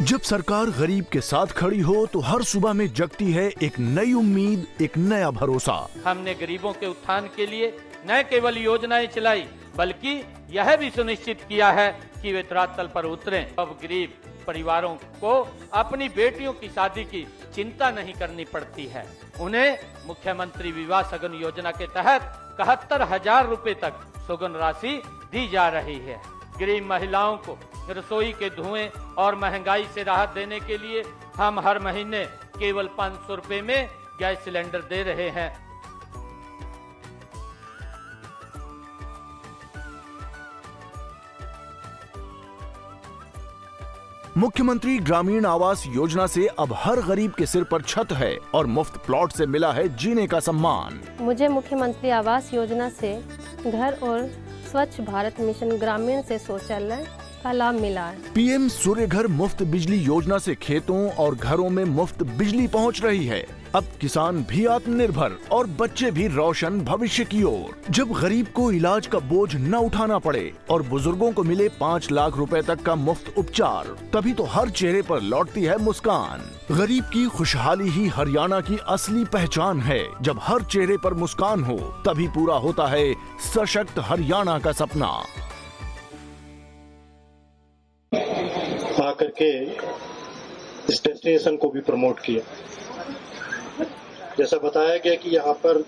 जब सरकार गरीब के साथ खड़ी हो तो हर सुबह में जगती है एक नई उम्मीद, एक नया भरोसा। हमने गरीबों के उत्थान के लिए न केवल योजनाएं चलाई, बल्कि यह भी सुनिश्चित किया है कि वे धरातल पर उतरें। अब गरीब परिवारों को अपनी बेटियों की शादी की चिंता नहीं करनी पड़ती है। उन्हें मुख्यमंत्री विवाह सगन योजना के तहत 71,000 रुपए तक सुगन राशि दी जा रही है। गरीब महिलाओं को रसोई के धुएं और महंगाई से राहत देने के लिए हम हर महीने केवल 500 रुपए में गैस सिलेंडर दे रहे हैं। मुख्यमंत्री ग्रामीण आवास योजना से अब हर गरीब के सिर पर छत है और मुफ्त प्लॉट से मिला है जीने का सम्मान। मुझे मुख्यमंत्री आवास योजना से घर और स्वच्छ भारत मिशन ग्रामीण से शौचालय का लाभ मिला है। पीएम सूर्य घर मुफ्त बिजली योजना से खेतों और घरों में मुफ्त बिजली पहुंच रही है। अब किसान भी आत्मनिर्भर और बच्चे भी रोशन भविष्य की ओर। जब गरीब को इलाज का बोझ न उठाना पड़े और बुजुर्गों को मिले 5 लाख रुपए तक का मुफ्त उपचार, तभी तो हर चेहरे पर लौटती है मुस्कान। गरीब की खुशहाली ही हरियाणा की असली पहचान है। जब हर चेहरे पर मुस्कान हो, तभी पूरा होता है सशक्त हरियाणा का सपना। आकर के इस डेस्टिनेशन को भी प्रमोट किया। जैसा बताया गया कि यहाँ पर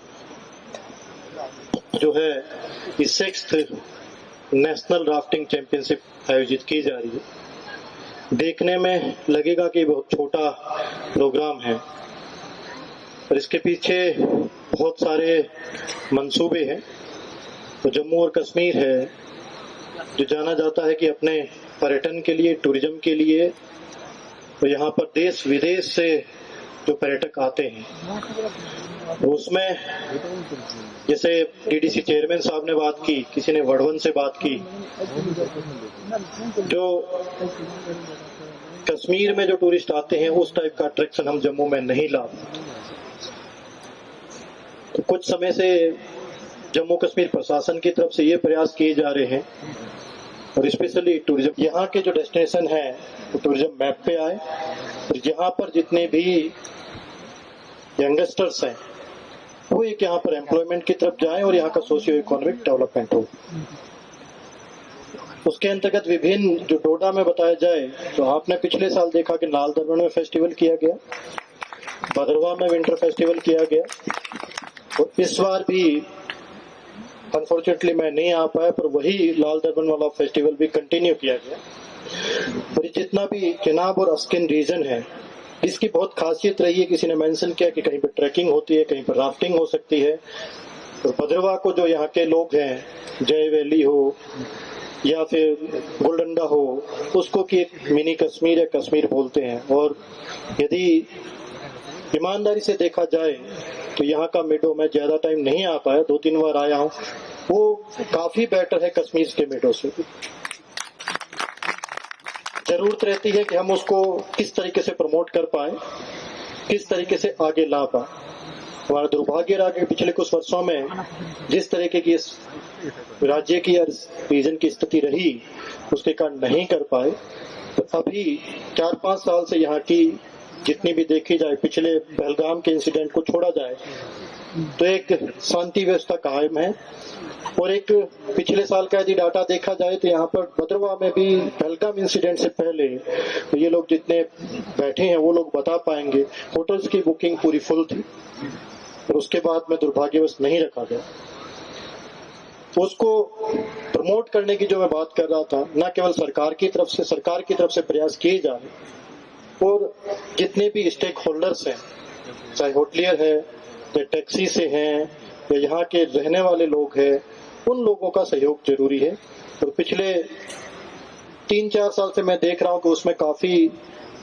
जो है इस 6th नेशनल राफ्टिंग चैंपियनशिप आयोजित की जा रही है। देखने में लगेगा कि बहुत छोटा प्रोग्राम है, पर इसके पीछे बहुत सारे मंसूबे हैं। तो जम्मू और कश्मीर है जो जाना जाता है कि अपने पर्यटन के लिए, टूरिज्म के लिए, तो यहाँ पर देश विदेश से जो पर्यटक आते हैं, उसमें जैसे डीडीसी चेयरमैन साहब ने बात की, किसी ने वड़वन से बात की, जो कश्मीर में जो टूरिस्ट आते हैं उस टाइप का अट्रैक्शन हम जम्मू में नहीं ला पाते। तो कुछ समय से जम्मू कश्मीर प्रशासन की तरफ से ये प्रयास किए जा रहे हैं और स्पेशली टूरिज्म, यहाँ के जो डेस्टिनेशन है वो टूरिज्म मैप पे आए और यहाँ पर जितने भी यंगस्टर्स हैं वो एक यहाँ पर एम्प्लॉयमेंट की तरफ जाएं और यहाँ का सोशियो इकोनॉमिक डेवलपमेंट हो। उसके अंतर्गत विभिन्न जो डोडा में बताया जाए तो आपने पिछले साल देखा कि लाल दरबार में फेस्टिवल किया गया, भद्रवाह में विंटर फेस्टिवल किया गया, और इस बार भी अनफॉर्चुनेटली मैं नहीं आ पाया, पर वही लाल दरबार वाला फेस्टिवल भी कंटिन्यू किया गया। और जितना भी चिनाब और अस्किन रीजन है, इसकी बहुत खासियत रही है। किसी ने मेंशन किया कि कहीं पर ट्रैकिंग होती है, कहीं पर राफ्टिंग हो सकती है। और भद्रवाह को जो यहाँ के लोग हैं, जय वैली हो या फिर गोलडंडा हो, उसको कि एक मिनी कश्मीर या कश्मीर बोलते हैं। और यदि ईमानदारी से देखा जाए तो यहाँ का मेडो में ज्यादा टाइम नहीं आ पाया, 2-3 बार आया हूँ, वो काफी बेटर है कश्मीर के मेडो से। जरूरत रहती है कि हम उसको किस तरीके से प्रमोट कर पाए, किस तरीके से आगे ला पाए। हमारा दुर्भाग्य रहा कि पिछले कुछ वर्षों में जिस तरीके की इस राज्य की या रीजन की स्थिति रही, उसके कारण नहीं कर पाए। तो अभी 4-5 साल से यहाँ की जितनी भी देखी जाए, पिछले पहलगाम के इंसिडेंट को छोड़ा जाए तो एक शांति व्यवस्था कायम है। और एक पिछले साल का यदि डाटा देखा जाए तो यहाँ पर भद्रवाह में भी पहलगाम इंसिडेंट से पहले तो ये लोग जितने बैठे हैं वो लोग बता पाएंगे, होटल्स की बुकिंग पूरी फुल थी और उसके बाद में दुर्भाग्यवश नहीं रखा गया। तो उसको प्रमोट करने की जो मैं बात कर रहा था, न केवल सरकार की तरफ से प्रयास किए जा रहे, और जितने भी स्टेक होल्डर्स हैं, चाहे होटलियर है या टैक्सी से हैं या यहाँ के रहने वाले लोग हैं, उन लोगों का सहयोग जरूरी है। और पिछले 3-4 साल से मैं देख रहा हूँ कि उसमें काफी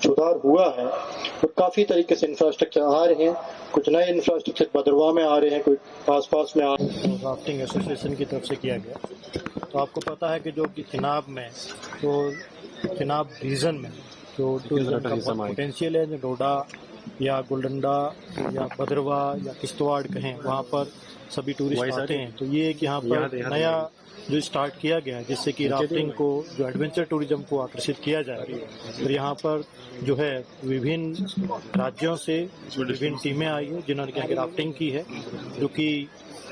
सुधार हुआ है और काफी तरीके से इंफ्रास्ट्रक्चर आ रहे हैं। कुछ नए इंफ्रास्ट्रक्चर भद्रवाह में आ रहे हैं, कुछ आसपास में आ रहे हैं। तो राफ्टिंग एसोसिएशन की तरफ से किया गया। तो आपको पता है कि जो कि चिनाब में, तो चिनाब रीजन में जो टूरिज्म का पोटेंशियल है, जो डोडा या गोलडंडा या भद्रवाह या किश्तवाड़ कहें, वहाँ पर सभी टूरिस्ट आते हैं। तो ये कि यहाँ पर नया जो स्टार्ट किया गया है, जिससे कि राफ्टिंग को, जो एडवेंचर टूरिज्म को आकर्षित किया जाए। और यहाँ पर जो है विभिन्न राज्यों से विभिन्न टीमें आई हैं जिन्होंने यहाँ की राफ्टिंग की है,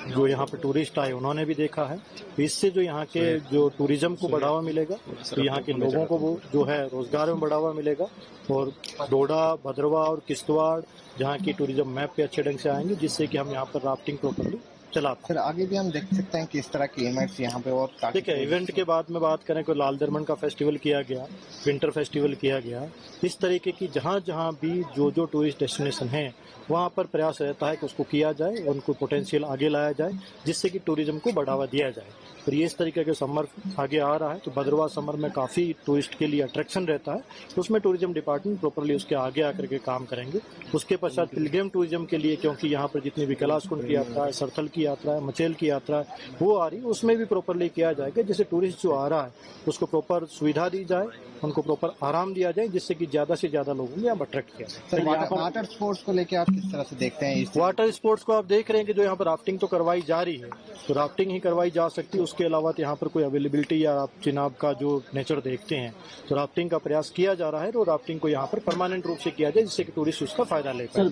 जो यहाँ पर टूरिस्ट आए उन्होंने भी देखा है। इससे जो यहाँ के जो टूरिज्म को बढ़ावा मिलेगा, तो यहाँ के लोगों को वो जो है रोजगार में बढ़ावा मिलेगा। और डोडा, भद्रवाह और किश्तवाड़ जहाँ की टूरिज्म मैप पे अच्छे ढंग से आएंगे, जिससे कि हम यहाँ पर राफ्टिंग प्रॉपर्ली चलाते हैं। फिर आगे भी हम देख सकते हैं कि इस तरह के इवेंट्स यहाँ पे और ठीक है। इवेंट के बाद में बात करें, कोई लाल दरमन का फेस्टिवल किया गया, विंटर फेस्टिवल किया गया। इस तरीके की जहाँ जहाँ भी जो टूरिस्ट डेस्टिनेशन है, वहाँ पर प्रयास रहता है कि उसको किया जाए और उनको पोटेंशियल आगे लाया जाए, जिससे कि टूरिज्म को बढ़ावा दिया जाए। और ये इस तरीके के समर आगे आ रहा है, तो भद्रवाह समर में काफ़ी टूरिस्ट के लिए अट्रैक्शन रहता है, तो उसमें टूरिज्म डिपार्टमेंट प्रॉपरली उसके आगे आकर के काम करेंगे। उसके पश्चात पिलग्रिम टूरिज्म के लिए, क्योंकि यहाँ पर जितनी भी कैलाश-कुंड की यात्रा है, सरथल की यात्रा है, मचेल की यात्रा है, वो आ रही है, उसमें भी प्रॉपरली किया जाएगा, जिससे टूरिस्ट जो आ रहा है उसको प्रॉपर सुविधा दी जाए, उनको प्रॉपर आराम दिया जाए, जिससे कि ज्यादा से ज्यादा लोगों को यहाँ अट्रैक्ट किया जाए। सर, वाटर स्पोर्ट्स को लेकर आप किस तरह से देखते हैं? वाटर स्पोर्ट्स को आप देख रहे हैं कि जो यहाँ पर राफ्टिंग तो करवाई जा रही है, तो राफ्टिंग ही करवाई जा सकती है। उसके अलावा यहाँ पर कोई अवेलेबिलिटी या आप चिनाब का जो नेचर देखते हैं, तो राफ्टिंग का प्रयास किया जा रहा है। और राफ्टिंग को यहाँ पर परमानेंट रूप से किया जाए, जिससे कि टूरिस्ट उसका फायदा ले पाए।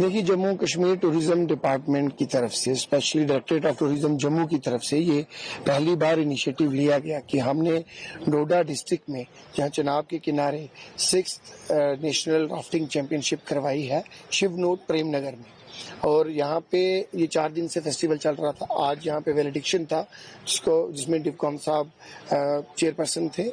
देखिए, जम्मू कश्मीर टूरिज्म डिपार्टमेंट की तरफ से, specially directorate of tourism Jammu की तरफ से ये पहली बार इनिशिएटिव लिया गया कि हमने डोडा डिस्ट्रिक्ट में, जहाँ चिनाब के किनारे 6th नेशनल राफ्टिंग चैंपियनशिप करवाई है शिवनोट प्रेमनगर में। और यहाँ पे ये 4 दिन से फेस्टिवल चल रहा था। आज यहाँ पे वैलिडिक्शन था, जिसमें डिवकॉम साहब चेयरपर्सन थे।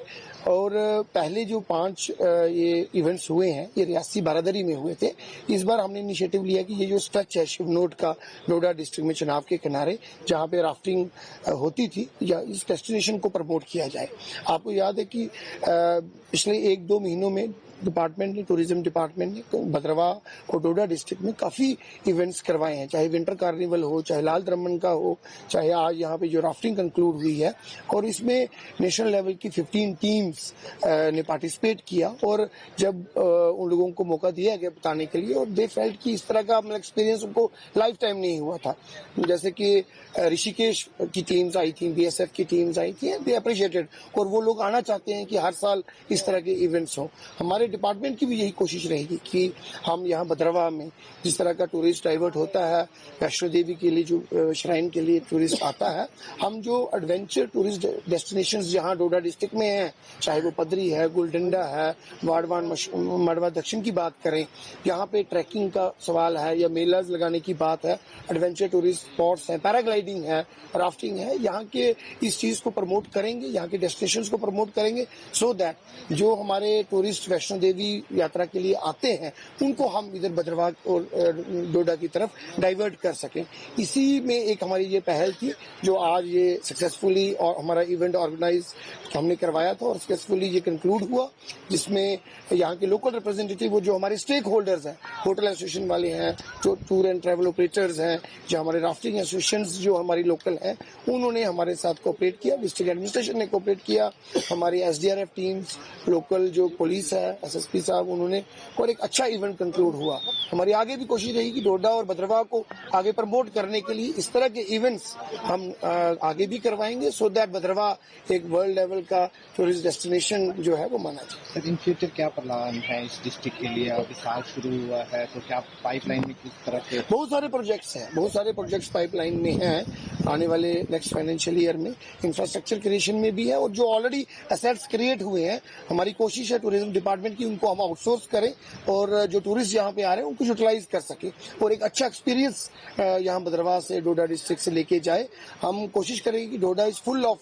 और पहले जो 5 ये इवेंट्स हुए हैं, ये रियासी बारादरी में हुए थे। इस बार हमने इनिशिएटिव लिया कि ये जो स्ट्रेच है शिवनोट का डोडा डिस्ट्रिक्ट में चिनाब के किनारे, जहाँ पे राफ्टिंग होती थी, या इस डेस्टिनेशन को प्रमोट किया जाए। आपको याद है कि पिछले 1-2 महीनों में डिपार्टमेंट ने, टूरिज्म डिपार्टमेंट ने भद्रवाह और डोडा डिस्ट्रिक्ट में काफी इवेंट्स करवाए हैं, चाहे विंटर कार्निवल हो, चाहे लाल दरमन का हो, चाहे आज यहाँ पे जो राफ्टिंग कंक्लूड हुई है। और इसमें नेशनल लेवल की 15 टीम्स ने पार्टिसिपेट किया। और जब उन लोगों को मौका दिया गया बताने के लिए, और दे फेल्ट कि इस तरह का मतलब एक्सपीरियंस उनको लाइफ टाइम नहीं हुआ था। जैसे कि ऋषिकेश की टीम्स आई थी, BSF की टीम्स आई थी, दे अप्रिशिएटेड। और वो लोग आना चाहते हैं कि हर साल इस तरह के इवेंट्स हों। हमारे डिपार्टमेंट की भी यही कोशिश रहेगी कि हम यहाँ भद्रवाह में जिस तरह का टूरिस्ट डाइवर्ट होता है, वैष्णो देवी के लिए जो श्राइन के लिए टूरिस्ट आता है, हम जो एडवेंचर टूरिस्ट डेस्टिनेशंस जहाँ डोडा डिस्ट्रिक्ट में हैं, चाहे वो पदरी है, गुलडंडा है, मड़वा दक्षिण की बात करें, यहाँ पे ट्रैकिंग का सवाल है, या मेलाज लगाने की बात है, एडवेंचर टूरिस्ट स्पॉट्स हैं, पैराग्लाइडिंग है, राफ्टिंग है, यहाँ के इस चीज को प्रमोट करेंगे, यहाँ के डेस्टिनेशंस को प्रमोट करेंगे, सो दैट जो हमारे टूरिस्ट वैष्णो देवी यात्रा के लिए आते हैं, उनको हम इधर भद्रवाह और डोडा की तरफ डाइवर्ट कर सकें। इसी में एक हमारी ये पहल थी, जो आज ये सक्सेसफुली और हमारा इवेंट ऑर्गेनाइज हमने करवाया था और सक्सेसफुली ये कंक्लूड हुआ, जिसमें यहाँ के लोकल रिप्रेजेंटेटिव, वो जो हमारे स्टेक होल्डर्स हैं, होटल एसोसिएशन वाले हैं, जो टूर एंड ट्रैवल ऑपरेटर्स हैं, जो हमारे राफ्टिंग एसोसिएशन जो हमारी लोकल हैं, उन्होंने हमारे साथ कोऑपरेट किया, डिस्ट्रिक्ट एडमिनिस्ट्रेशन ने कोऑपरेट किया, हमारी SDRF टीम्स, लोकल जो पुलिस है, SSP साहब, उन्होंने, और एक अच्छा इवेंट कंक्लूड हुआ। हमारी आगे भी कोशिश रहेगी कि डोडा और भद्रवाह को आगे प्रमोट करने के लिए इस तरह के इवेंट्स हम आगे भी करवाएंगे, सो दैट भद्रवाह एक वर्ल्ड लेवल का टूरिस्ट डेस्टिनेशन जो है वो माना जाए। इन फ्यूचर क्या प्लान है इस डिस्ट्रिक्ट के लिए? अभी साल शुरू हुआ है, तो क्या पाइपलाइन में किस तरह के? बहुत सारे प्रोजेक्ट्स हैं, बहुत सारे प्रोजेक्ट्स पाइपलाइन में हैं। आने वाले नेक्स्ट फाइनेंशियल ईयर में इंफ्रास्ट्रक्चर क्रिएशन में भी है, और जो ऑलरेडी एसेट्स क्रिएट हुए हैं, हमारी कोशिश है टूरिज्म डिपार्टमेंट की उनको हम आउटसोर्स करें, और जो टूरिस्ट यहाँ पे आ रहे हैं उनको यूटिलाइज कर सके, और एक अच्छा एक्सपीरियंस यहाँ भद्रवाह से, डोडा डिस्ट्रिक्ट से लेके जाए। हम कोशिश करेंगे कि Doda is full of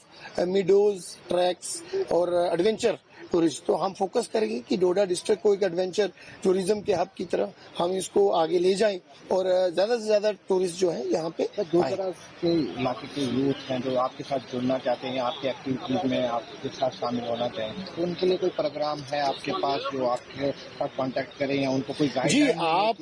meadows, tracks और एडवेंचर टूरिस्ट, तो हम फोकस करेंगे कि डोडा डिस्ट्रिक्ट को एक एडवेंचर टूरिज्म के हब की तरह हम इसको आगे ले जाएं, और ज्यादा से ज्यादा टूरिस्ट जो है यहाँ पे। दो तरह के इलाके के यूथ हैं जो आपके साथ जुड़ना चाहते हैं, आपकी एक्टिविटीज में आपके साथ शामिल होना चाहें, तो उनके लिए कोई प्रोग्राम है आपके पास जो आपके साथ कांटेक्ट करें, या उनको कोई गाइडलाइन?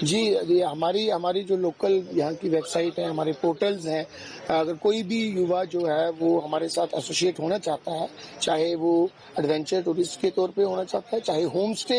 जी, हमारी जो लोकल यहाँ की वेबसाइट है, हमारे पोर्टल्स हैं, अगर कोई भी युवा जो है वो हमारे साथ एसोसिएट होना चाहता है, चाहे चाहे वो एडवेंचर टूरिस्ट के तौर पे होना चाहता है, चाहे होम स्टे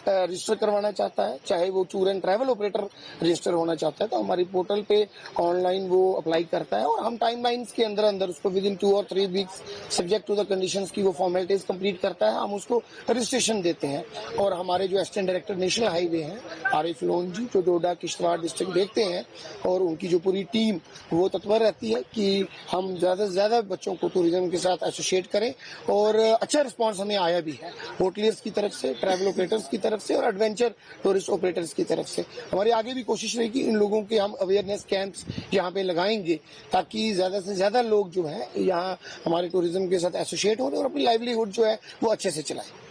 रजिस्टर करवाना चाहता है, चाहे वो tour and travel operator register होना चाहता है, तो हमारी पोर्टल पे ऑनलाइन वो अप्लाई करता है और हम टाइमलाइंस के अंदर अंदर उसको विद इन 2 और 3 weeks subject to the conditions की वो फॉर्मेलिटीज कंप्लीट करता है, हम उसको रजिस्ट्रेशन देते हैं। और हमारे जो असिस्टेंट डायरेक्टर नेशनल हाईवे हैं आरिफ लोन जी, जो डोडा किश्तवाड़ डिस्ट्रिक्ट देखते हैं, और उनकी जो पूरी टीम वो तत्पर रहती है कि हम ज़्यादा से ज़्यादा बच्चों को टूरिज्म के साथ एसोसिएट करें। और अच्छा रिस्पांस हमें आया भी है होटलियर्स की तरफ से, ट्रैवल ऑपरेटर्स की तरफ से और एडवेंचर टूरिस्ट ऑपरेटर्स की तरफ से। हमारी आगे भी कोशिश रहेगी इन लोगों के हम अवेयरनेस कैंप्स यहाँ पे लगाएंगे ताकि ज़्यादा से ज़्यादा लोग जो है यहाँ हमारे टूरिज्म के साथ एसोसिएट हो और अपनी लाइवलीहुड जो है वो अच्छे से चलाएं।